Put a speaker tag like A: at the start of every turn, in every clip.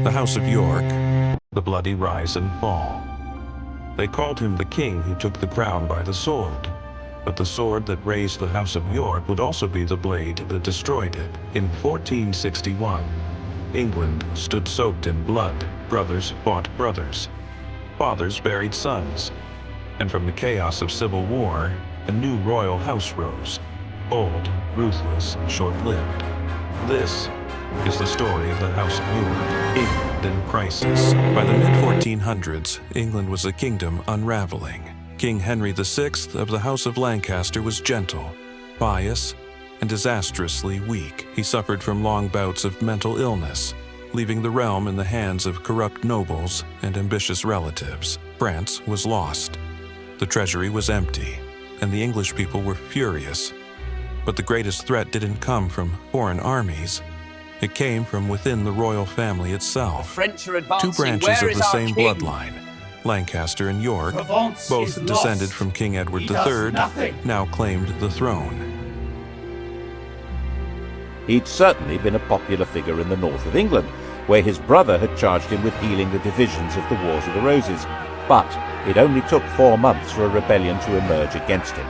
A: The House of York, the bloody rise and fall. They called him the king who took the crown by the sword. But the sword that raised the House of York would also be the blade that destroyed it. In 1461, England stood soaked in blood. Brothers fought brothers. Fathers buried sons. And from the chaos of civil war, a new royal house rose. Bold, ruthless, short-lived. This is the story of the House of York, England in crisis. By the mid-1400s, England was a kingdom unraveling. King Henry VI of the House of Lancaster was gentle, pious, and disastrously weak. He suffered from long bouts of mental illness, leaving the realm in the hands of corrupt nobles and ambitious relatives. France was lost. The treasury was empty, and the English people were furious. But the greatest threat didn't come from foreign armies. It came from within the royal family itself. Two branches of the same bloodline, Lancaster and York, both descended from King Edward III, now claimed the throne.
B: He'd certainly been a popular figure in the north of England, where his brother had charged him with healing the divisions of the Wars of the Roses. But it only took 4 months for a rebellion to emerge against him.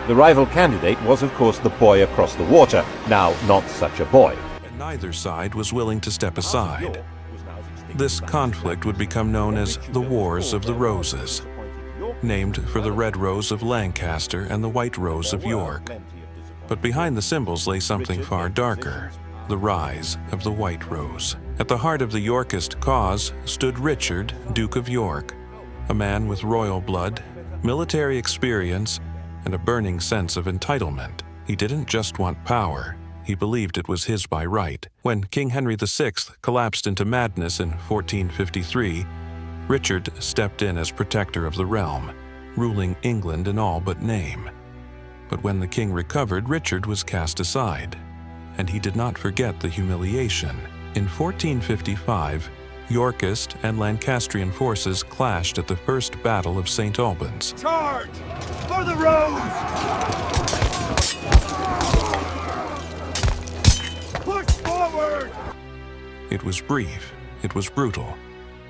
B: The rival candidate was, of course, the boy across the water, now not such a boy.
A: And neither side was willing to step aside. This conflict would become known as the Wars of the Roses, named for the red rose of Lancaster and the white rose of York. But behind the symbols lay something far darker, the rise of the white rose. At the heart of the Yorkist cause stood Richard, Duke of York, a man with royal blood, military experience, and a burning sense of entitlement. He didn't just want power, he believed it was his by right. When King Henry VI collapsed into madness in 1453, Richard stepped in as protector of the realm, ruling England in all but name. But when the king recovered, Richard was cast aside, and he did not forget the humiliation. In 1455, Yorkist and Lancastrian forces clashed at the First Battle of St. Albans.
C: Charge! For the rose! Push forward!
A: It was brief, it was brutal,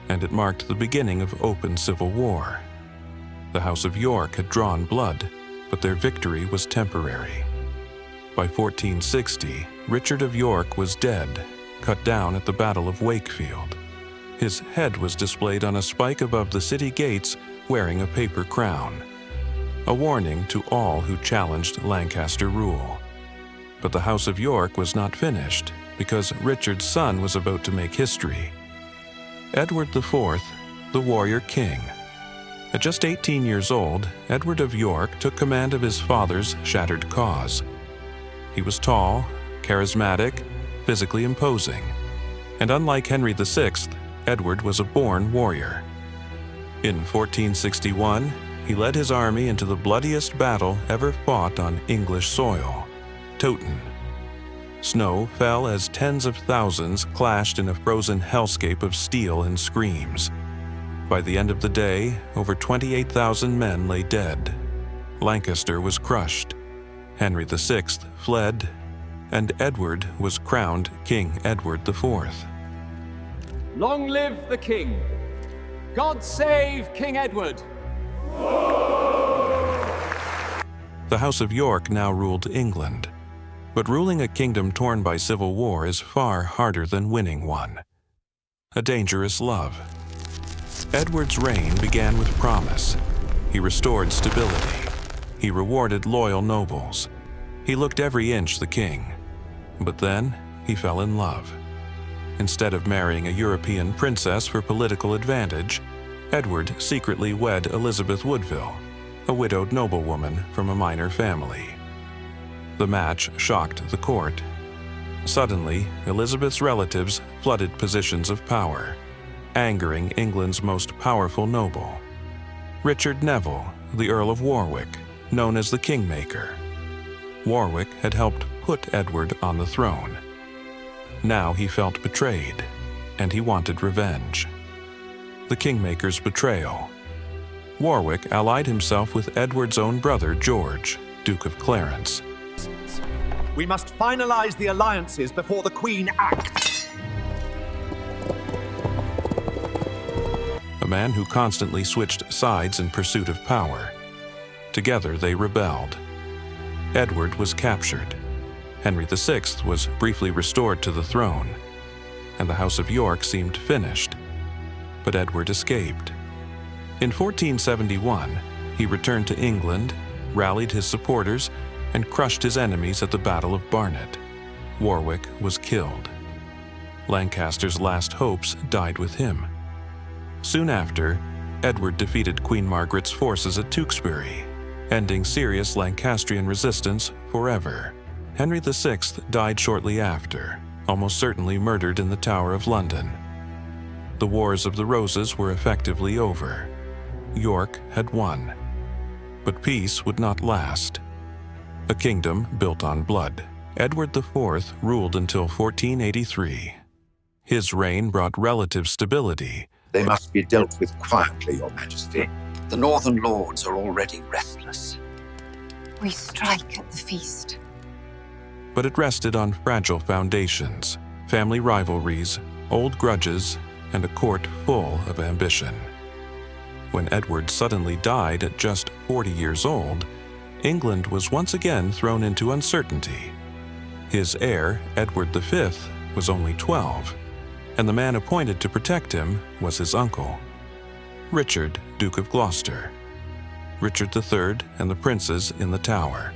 A: and it marked the beginning of open civil war. The House of York had drawn blood, but their victory was temporary. By 1460, Richard of York was dead, cut down at the Battle of Wakefield. His head was displayed on a spike above the city gates, wearing a paper crown, a warning to all who challenged Lancaster rule. But the House of York was not finished, because Richard's son was about to make history. Edward IV, the warrior king. At just 18 years old, Edward of York took command of his father's shattered cause. He was tall, charismatic, physically imposing, and unlike Henry VI, Edward was a born warrior. In 1461, he led his army into the bloodiest battle ever fought on English soil, Towton. Snow fell as tens of thousands clashed in a frozen hellscape of steel and screams. By the end of the day, over 28,000 men lay dead. Lancaster was crushed. Henry VI fled, and Edward was crowned King Edward IV.
D: Long live the King! God save King Edward!
A: The House of York now ruled England, but ruling a kingdom torn by civil war is far harder than winning one. A dangerous love. Edward's reign began with promise. He restored stability. He rewarded loyal nobles. He looked every inch the king. But then he fell in love. Instead of marrying a European princess for political advantage, Edward secretly wed Elizabeth Woodville, a widowed noblewoman from a minor family. The match shocked the court. Suddenly, Elizabeth's relatives flooded positions of power, angering England's most powerful noble. Richard Neville, the Earl of Warwick, known as the Kingmaker. Warwick had helped put Edward on the throne. Now he felt betrayed, and he wanted revenge. The Kingmaker's betrayal. Warwick allied himself with Edward's own brother, George, Duke of Clarence.
C: We must finalize the alliances before the Queen acts.
A: man who constantly switched sides in pursuit of power. Together they rebelled. Edward was captured. Henry VI was briefly restored to the throne, and the House of York seemed finished. But Edward escaped. In 1471, he returned to England, rallied his supporters, and crushed his enemies at the Battle of Barnet. Warwick was killed. Lancaster's last hopes died with him. Soon after, Edward defeated Queen Margaret's forces at Tewkesbury, ending serious Lancastrian resistance forever. Henry VI died shortly after, almost certainly murdered in the Tower of London. The Wars of the Roses were effectively over. York had won. But peace would not last. A kingdom built on blood, Edward IV ruled until 1483. His reign brought relative stability.
E: They must be dealt with quietly, Your Majesty.
F: The northern lords are already restless.
G: We strike at the feast.
A: But it rested on fragile foundations, family rivalries, old grudges, and a court full of ambition. When Edward suddenly died at just 40 years old, England was once again thrown into uncertainty. His heir, Edward V, was only 12, and the man appointed to protect him was his uncle, Richard, Duke of Gloucester. Richard III and the princes in the Tower.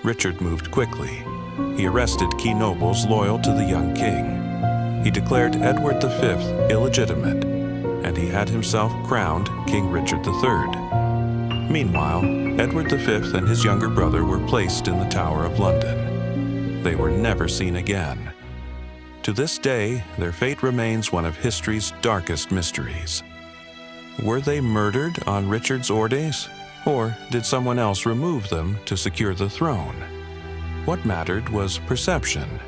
A: Richard moved quickly. He arrested key nobles loyal to the young king. He declared Edward V illegitimate, and he had himself crowned King Richard III. Meanwhile, Edward V and his younger brother were placed in the Tower of London. They were never seen again. To this day, their fate remains one of history's darkest mysteries. Were they murdered on Richard's orders, or did someone else remove them to secure the throne? What mattered was perception.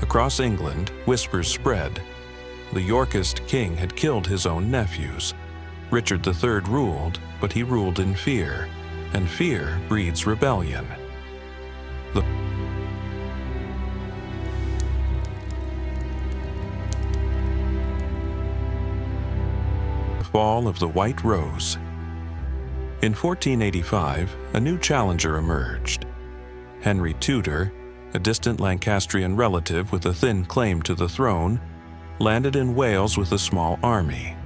A: Across England, whispers spread. The Yorkist king had killed his own nephews. Richard III ruled, but he ruled in fear, and fear breeds rebellion. The fall of the White Rose. In 1485, a new challenger emerged. Henry Tudor, a distant Lancastrian relative with a thin claim to the throne, landed in Wales with a small army.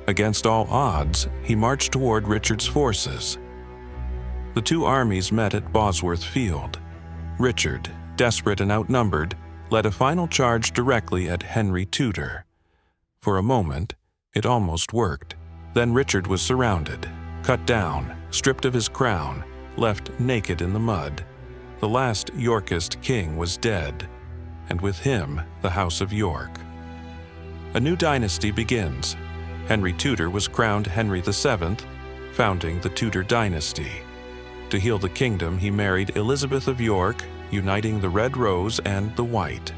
A: Against all odds, he marched toward Richard's forces. The two armies met at Bosworth Field. Richard, desperate and outnumbered, led a final charge directly at Henry Tudor. For a moment, it almost worked. Then Richard was surrounded, cut down, stripped of his crown, left naked in the mud. The last Yorkist king was dead, and with him the House of York. A new dynasty begins. Henry Tudor was crowned Henry VII, founding the Tudor dynasty. To heal the kingdom, he married Elizabeth of York, uniting the red rose and the white.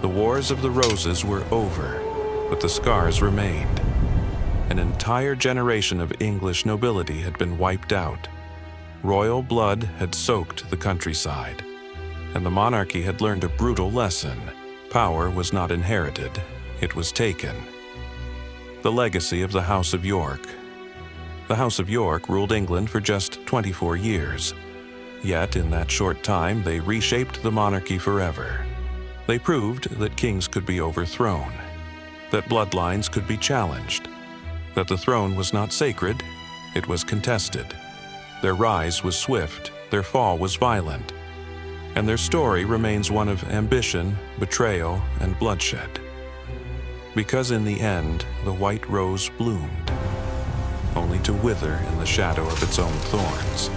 A: The Wars of the Roses were over, but the scars remained. An entire generation of English nobility had been wiped out. Royal blood had soaked the countryside, and the monarchy had learned a brutal lesson. Power was not inherited, it was taken. The legacy of the House of York. The House of York ruled England for just 24 years. Yet in that short time, they reshaped the monarchy forever. They proved that kings could be overthrown, that bloodlines could be challenged, that the throne was not sacred, it was contested. Their rise was swift, their fall was violent, and their story remains one of ambition, betrayal, and bloodshed. Because in the end, the white rose bloomed, only to wither in the shadow of its own thorns.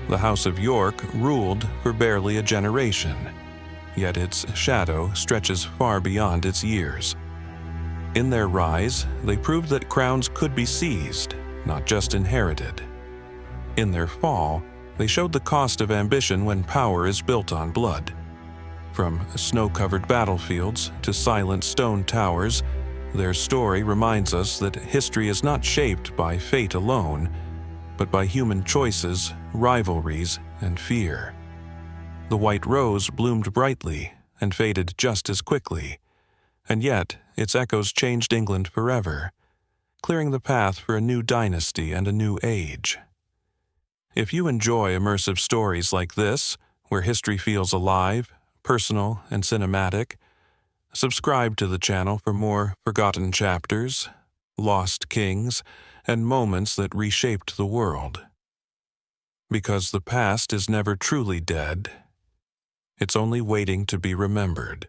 A: The House of York ruled for barely a generation, yet its shadow stretches far beyond its years. In their rise, they proved that crowns could be seized, not just inherited. In their fall, they showed the cost of ambition when power is built on blood. From snow-covered battlefields to silent stone towers, their story reminds us that history is not shaped by fate alone, but by human choices, rivalries, and fear. The white rose bloomed brightly, and faded just as quickly, and yet its echoes changed England forever, clearing the path for a new dynasty and a new age. If you enjoy immersive stories like this, where history feels alive, personal, and cinematic, subscribe to the channel for more forgotten chapters, lost kings, and moments that reshaped the world. Because the past is never truly dead, it's only waiting to be remembered.